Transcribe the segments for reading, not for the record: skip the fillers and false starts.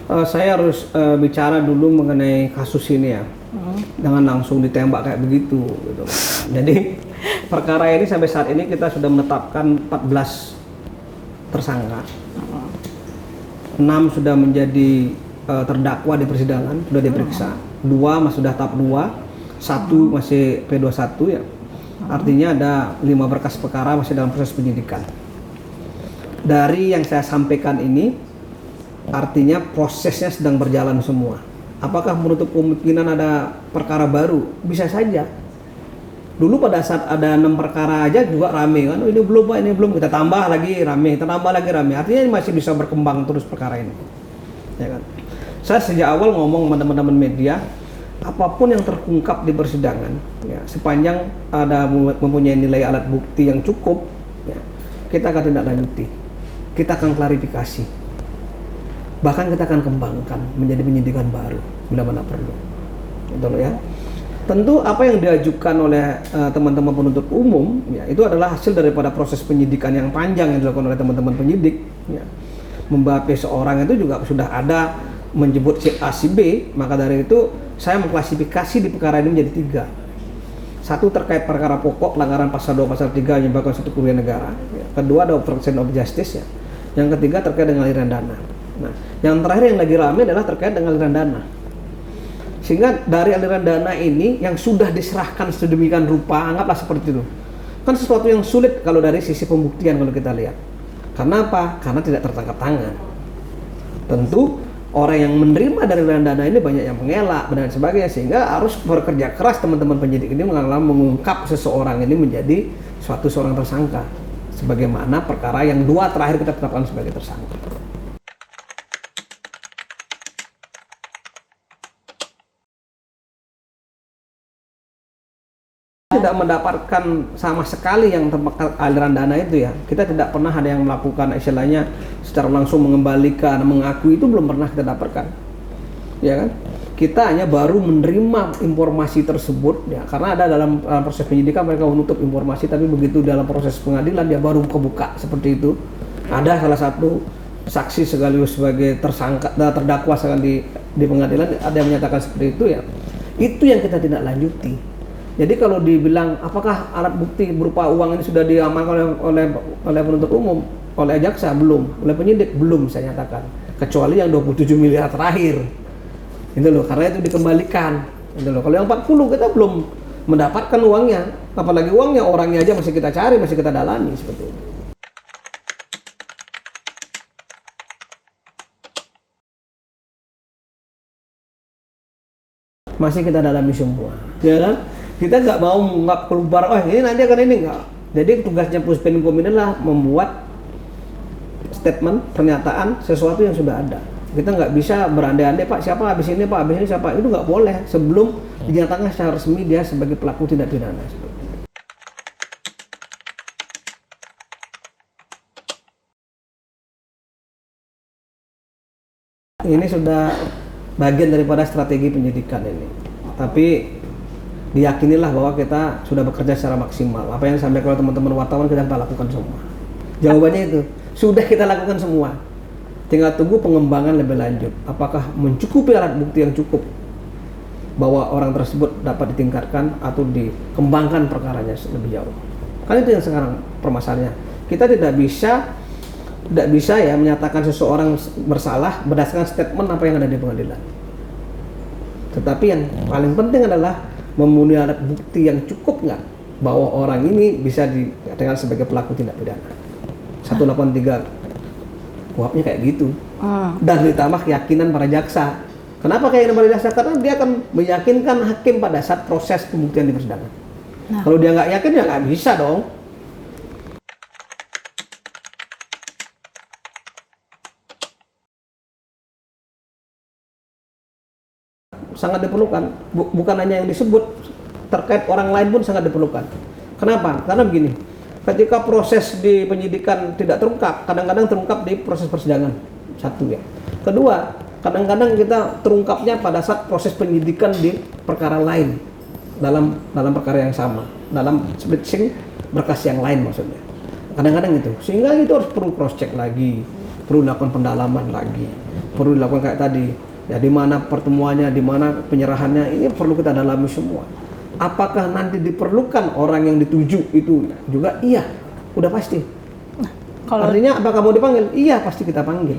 Saya harus bicara dulu mengenai kasus ini ya. Jangan langsung ditembak kayak begitu gitu. Jadi perkara ini sampai saat ini kita sudah menetapkan 14 tersangka. 6 sudah menjadi terdakwa di persidangan, sudah diperiksa. 2 masih sudah tahap 2, 1 masih P21 ya. Artinya ada 5 berkas perkara masih dalam proses penyidikan. Dari yang saya sampaikan ini, artinya prosesnya sedang berjalan semua. Apakah menutup kemungkinan ada perkara baru? Bisa saja. Dulu pada saat ada 6 perkara aja juga rame kan, ini belum Pak, ini belum, kita tambah lagi rame, kita tambah lagi rame. Artinya masih bisa berkembang terus perkara ini. Ya kan? Saya sejak awal ngomong sama teman-teman media, apapun yang terungkap di persidangan, ya, sepanjang ada mempunyai nilai alat bukti yang cukup, ya, kita akan tindak lanjuti, kita akan klarifikasi, bahkan kita akan kembangkan menjadi penyidikan baru bila mana perlu. Gitu loh ya. Tentu apa yang diajukan oleh teman-teman penuntut umum, ya, itu adalah hasil daripada proses penyidikan yang panjang yang dilakukan oleh teman-teman penyidik. Ya. Membahas seorang itu juga sudah ada menyebut si A si B, maka dari itu saya mengklasifikasi di perkara ini menjadi 3. Satu terkait perkara pokok pelanggaran pasal 2 pasal 3 menyebabkan suatu kerugian negara. Ya. Kedua ada obstruction of justice ya. Yang ketiga terkait dengan aliran dana. Nah, yang terakhir yang lagi ramai adalah terkait dengan aliran dana. Sehingga dari aliran dana ini yang sudah diserahkan sedemikian rupa, anggaplah seperti itu. Kan sesuatu yang sulit kalau dari sisi pembuktian kalau kita lihat. Karena apa? Karena tidak tertangkap tangan. Tentu orang yang menerima dari aliran dana ini banyak yang mengelak dan sebagainya, sehingga harus bekerja keras teman-teman penyidik ini mengungkap seseorang ini menjadi seorang tersangka. Sebagaimana perkara yang 2 terakhir kita tetapkan sebagai tersangka. Tidak mendapatkan sama sekali yang aliran dana itu ya. Kita tidak pernah ada yang melakukan istilahnya secara langsung mengembalikan, mengakui, itu belum pernah kita dapatkan. Ya kan? Kita hanya baru menerima informasi tersebut ya, karena ada dalam proses penyidikan mereka menutup informasi, tapi begitu dalam proses pengadilan dia baru kebuka seperti itu. Ada salah satu saksi sekaligus sebagai tersangka, terdakwa sekali di pengadilan ada yang menyatakan seperti itu ya. Itu yang kita tidak lanjuti. Jadi kalau dibilang apakah alat bukti berupa uang ini sudah diamankan oleh penuntut umum, oleh jaksa belum, oleh penyidik belum saya nyatakan, kecuali yang 27 miliar terakhir. Itu loh, karena itu dikembalikan. Itu loh. Kalau yang 40 kita belum mendapatkan uangnya, apalagi uangnya, orangnya aja masih kita cari, masih kita dalami seperti itu. Masih kita dalami semua, ya kan? Kita nggak mau mengungkap keluar, oh ini nanti akan ini nggak. Jadi tugasnya Puspenkum ini adalah membuat statement, pernyataan sesuatu yang sudah ada. Kita nggak bisa berandai-andai, Pak siapa habis ini, Pak habis ini siapa, itu nggak boleh sebelum dinyatakan secara resmi dia sebagai pelaku tindak pidana. Ini sudah bagian daripada strategi penyidikan ini, tapi diyakinilah bahwa kita sudah bekerja secara maksimal. Apa yang disampaikan oleh teman-teman wartawan kita lakukan semua. Jawabannya itu, sudah kita lakukan semua. Tinggal tunggu pengembangan lebih lanjut. Apakah mencukupi alat bukti yang cukup bahwa orang tersebut dapat ditingkatkan atau dikembangkan perkaranya lebih jauh. Kan itu yang sekarang permasalahannya. Kita tidak bisa ya menyatakan seseorang bersalah berdasarkan statement apa yang ada di pengadilan. Tetapi yang paling penting adalah memenuhi alat bukti yang cukup nggak bahwa orang ini bisa dikatakan sebagai pelaku tindak pidana. 183 kuhapnya kayak gitu. Dan ditambah keyakinan para jaksa. Kenapa keyakinan para jaksa? Karena dia akan meyakinkan hakim pada saat proses pembuktian di persidangan. Nah, kalau dia nggak yakin ya nggak bisa dong. Sangat diperlukan, bukan hanya yang disebut, terkait orang lain pun sangat diperlukan. Kenapa? Karena begini, ketika proses di penyidikan tidak terungkap, kadang-kadang terungkap di proses persidangan, satu ya. Kedua, kadang-kadang kita terungkapnya pada saat proses penyidikan di perkara lain, dalam perkara yang sama, dalam splitting berkas yang lain maksudnya. Kadang-kadang itu, sehingga itu harus perlu cross check lagi, perlu melakukan pendalaman lagi. perlu dilakukan kayak tadi. Ya, di mana pertemuannya, di mana penyerahannya, ini perlu kita dalami semua. Apakah nanti diperlukan orang yang dituju itu juga? Iya, udah pasti. Artinya apakah mau dipanggil? Iya, pasti kita panggil.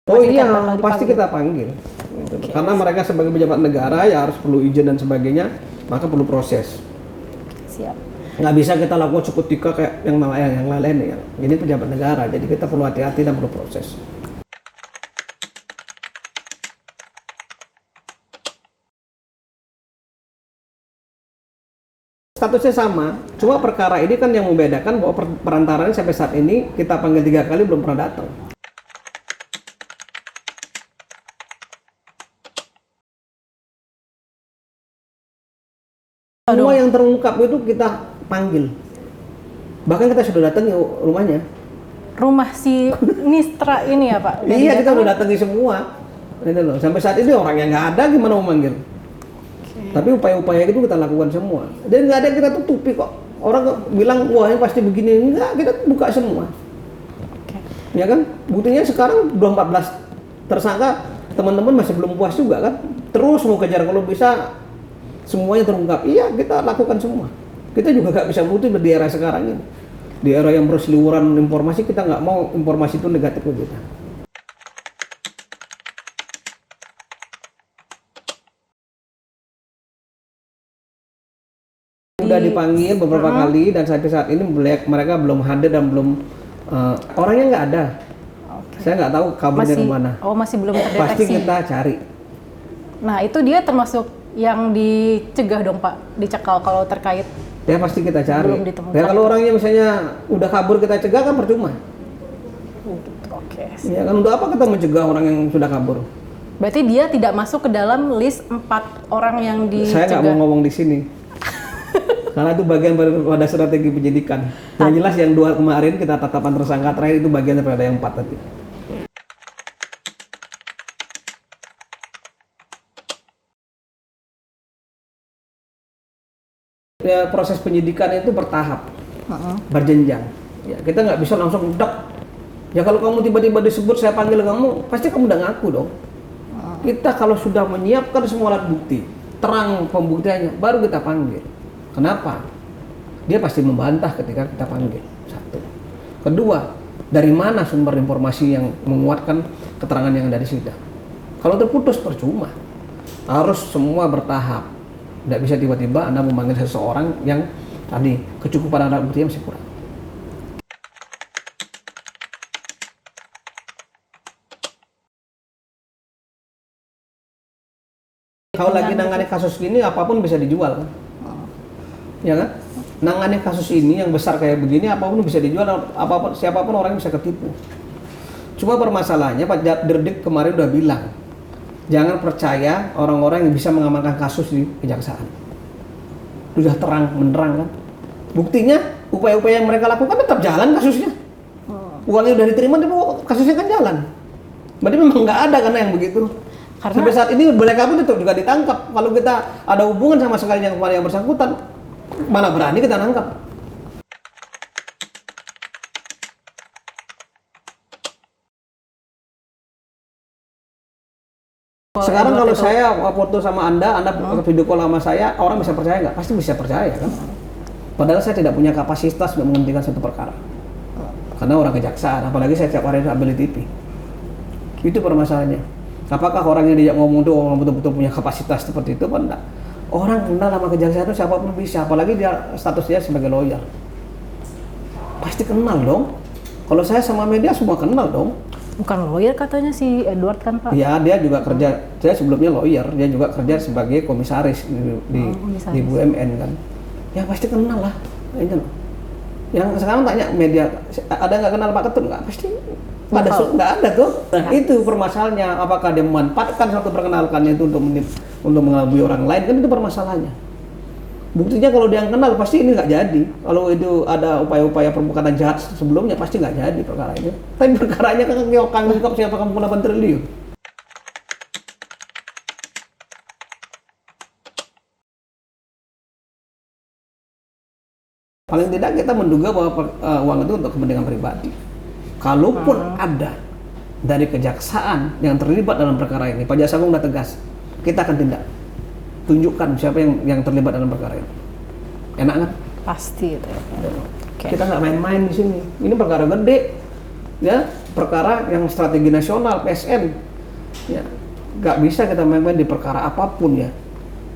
Oh iya, pasti kita panggil. Okay. Karena mereka sebagai pejabat negara ya harus perlu izin dan sebagainya, maka perlu proses. Siap. Nggak bisa kita lakukan seketika kayak yang lain ya. Ini pejabat negara, jadi kita perlu hati-hati dan perlu proses. Statusnya sama, cuma perkara ini kan yang membedakan bahwa perantaranya sampai saat ini kita panggil 3 kali belum pernah datang. Semua yang terungkap itu kita panggil. Bahkan kita sudah datangi rumahnya. Rumah si Nistra ini ya Pak? Iya, kita sudah datangi semua. Ini loh. Sampai saat ini orang yang nggak ada gimana mau manggil? Okay. Tapi upaya-upaya itu kita lakukan semua. Dan nggak ada yang kita tutupi kok. Orang bilang wah ini pasti begini, enggak, kita buka semua. Okay. Ya kan? Buktinya sekarang 14 tersangka, teman-teman masih belum puas juga kan? Terus mau kejar kalau bisa semuanya terungkap. Iya, kita lakukan semua. Kita juga nggak bisa bukti di era sekarang ini. Di era yang berseliweran informasi, kita nggak mau informasi itu negatif ke kita. Sudah dipanggil beberapa kali dan sampai saat ini mereka belum hadir dan belum orangnya nggak ada. Okay. Saya nggak tahu kabarnya kemana. Oh, masih belum terdeteksi. Pasti kita cari. Nah, itu dia termasuk yang dicegah dong Pak, dicekal kalau terkait. Ya pasti kita cari. Belum ditemukan. Ya kalau orangnya misalnya udah kabur kita cegah kan percuma. Oke. Ya kan untuk apa kita mencegah orang yang sudah kabur? Berarti dia tidak masuk ke dalam list 4 orang yang dicegah. Saya nggak mau ngomong di sini. Karena itu bagian pada strategi penyidikan. Yang jelas yang 2 kemarin kita tetapkan tersangka, terakhir itu bagian daripada yang 4 tadi. Ya, proses penyidikan itu bertahap, berjenjang. Ya, kita nggak bisa langsung dak. Ya kalau kamu tiba-tiba disebut saya panggil kamu, pasti kamu udah ngaku dong. Kita kalau sudah menyiapkan semua alat bukti, terang pembuktiannya, baru kita panggil. Kenapa? Dia pasti membantah ketika kita panggil. 1. Kedua, dari mana sumber informasi yang menguatkan keterangan yang ada di sidang? Kalau terputus percuma. Harus semua bertahap. Tidak bisa tiba-tiba Anda memanggil seseorang yang tadi kecukupan alat buktinya masih kurang. Kalau lagi nangani kasus gini, apapun bisa dijual kan? Ya kan? Nangani kasus ini yang besar kayak begini, apapun bisa dijual, apapun siapapun orang bisa ketipu. Cuma permasalahannya Pak Dirdik kemarin udah bilang, jangan percaya orang-orang yang bisa mengamankan kasus di kejaksaan. Sudah terang menerang kan. Buktinya upaya-upaya yang mereka lakukan tetap jalan kasusnya. Uangnya udah diterima, tapi kasusnya kan jalan. Berarti memang nggak ada karena yang begitu. Karena sampai saat ini mereka pun tetap juga ditangkap. Kalau kita ada hubungan sama sekali yang kepada yang bersangkutan, mana berani kita nangkap. Sekarang kalau saya foto sama Anda video call sama saya, orang bisa percaya nggak? Pasti bisa percaya kan? Padahal saya tidak punya kapasitas untuk menghentikan satu perkara. Karena orang kejaksaan, apalagi saya tiap hari ambil di TV. Itu permasalahannya. Apakah orang yang diajak ngomong itu orang betul-betul punya kapasitas seperti itu? Enggak. Orang kenal sama kejaksaan itu siapapun bisa, apalagi dia status dia sebagai lawyer. Pasti kenal dong. Kalau saya sama media semua kenal dong. Bukan lawyer katanya si Edward kan Pak? Ya dia juga kerja, saya sebelumnya lawyer, dia juga kerja sebagai komisaris di BUMN kan. Ya pasti kenal lah. Yang sekarang tanya media, ada nggak kenal Pak Ketut? Nggak, pasti pada nggak ada tuh. Nah itu permasalahannya, apakah dia memanfaatkan satu perkenalkannya itu untuk mengelabui orang lain, kan itu permasalahannya. Buktinya kalau dia yang kenal pasti ini nggak jadi. Kalau itu ada upaya-upaya perbuatan jahat sebelumnya pasti nggak jadi perkara ini. Tapi perkaranya kan ngungkap siapa kamu 8 triliun. Paling tidak kita menduga bahwa uang itu untuk kepentingan pribadi. Kalaupun ada dari kejaksaan yang terlibat dalam perkara ini, Pak Jaksa Agung sudah tegas, kita akan tindak. Tunjukkan siapa yang terlibat dalam perkara ini. Enak kan? Pasti itu ya. Okay. Kita nggak main-main di sini. Ini perkara gede, ya, perkara yang strategi nasional PSN. Ya, nggak bisa kita main-main di perkara apapun ya.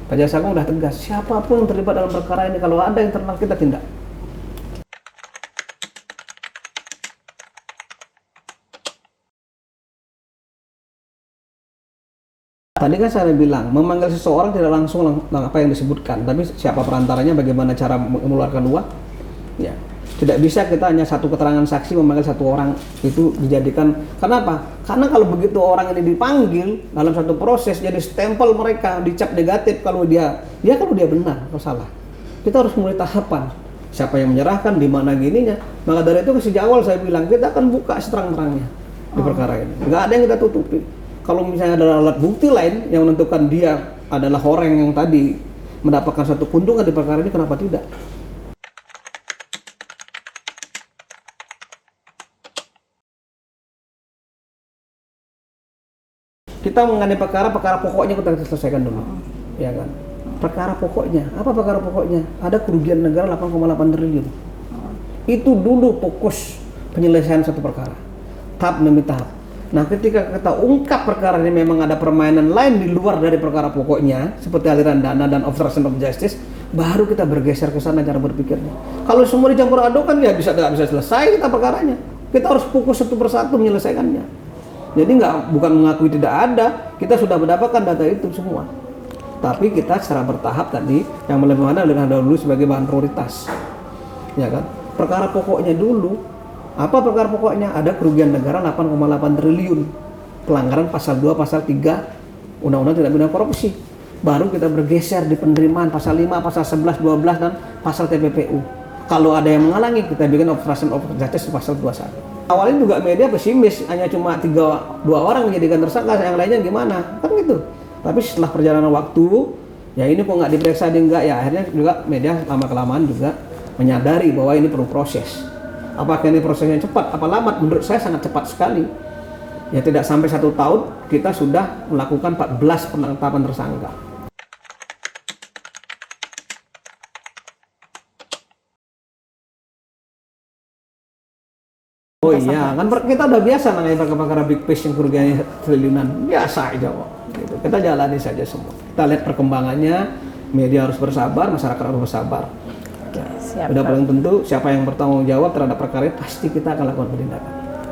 Pak Jaksa Agung sudah tegas, siapapun yang terlibat dalam perkara ini, kalau ada internal kita tindak. Tadi kan saya bilang, memanggil seseorang tidak langsung apa yang disebutkan, tapi siapa perantaranya, bagaimana cara mengeluarkan uang. Ya, tidak bisa kita hanya satu keterangan saksi memanggil satu orang itu dijadikan. Kenapa? Karena kalau begitu orang ini dipanggil dalam satu proses, jadi stempel mereka, dicap negatif kalau dia benar atau salah. Kita harus mulai tahapan. Siapa yang menyerahkan, di mana gininya. Maka dari itu sejak awal saya bilang, kita akan buka seterang-terangnya di perkara ini. Nggak ada yang kita tutupi. Kalau misalnya ada alat bukti lain yang menentukan dia adalah orang yang tadi mendapatkan satu keuntungan di perkara ini, kenapa tidak? Kita mengenai perkara pokoknya kita selesaikan dulu, ya kan? Perkara pokoknya, apa perkara pokoknya? Ada kerugian negara 8,8 triliun. Itu dulu fokus penyelesaian satu perkara, tahap demi tahap. Nah, ketika kita ungkap perkara ini memang ada permainan lain di luar dari perkara pokoknya, seperti aliran dana dan obstruction of justice, baru kita bergeser ke sana cara berpikirnya. Kalau semua dicampur adukan, ya nggak bisa selesai kita perkaranya. Kita harus fokus satu persatu menyelesaikannya. Jadi bukan mengakui tidak ada, kita sudah mendapatkan data itu semua. Tapi kita secara bertahap tadi, yang mana aliran dana dulu sebagai bahan prioritas, ya kan? Perkara pokoknya dulu. Apa perkara pokoknya? Ada kerugian negara 8,8 triliun. Pelanggaran pasal 2, pasal 3 Undang-Undang Tindak Pidana Korupsi. Baru kita bergeser di penerimaan pasal 5, pasal 11, 12 dan pasal TPPU. Kalau ada yang menghalangi, kita bikin obstruction of justice pasal 21. Awalnya juga media pesimis, hanya cuma 2 orang menjadikan tersangka, yang lainnya gimana? Kan gitu. Tapi setelah perjalanan waktu, ya ini kok nggak diperiksa enggak, ya akhirnya juga media lama-kelamaan juga menyadari bahwa ini perlu proses. Apakah ini prosesnya cepat? Apa lambat? Menurut saya sangat cepat sekali. Ya tidak sampai 1 tahun kita sudah melakukan 14 penetapan tersangka. Oh iya, kan kita udah biasa nangani perkara big fish yang kerugiannya triliunan. Biasa aja kok. Gitu. Kita jalani saja semua. Kita lihat perkembangannya, media harus bersabar, masyarakat harus bersabar. Siap, udah paling tentu siapa yang bertanggung jawab terhadap perkara ini pasti kita akan lakukan penindakan.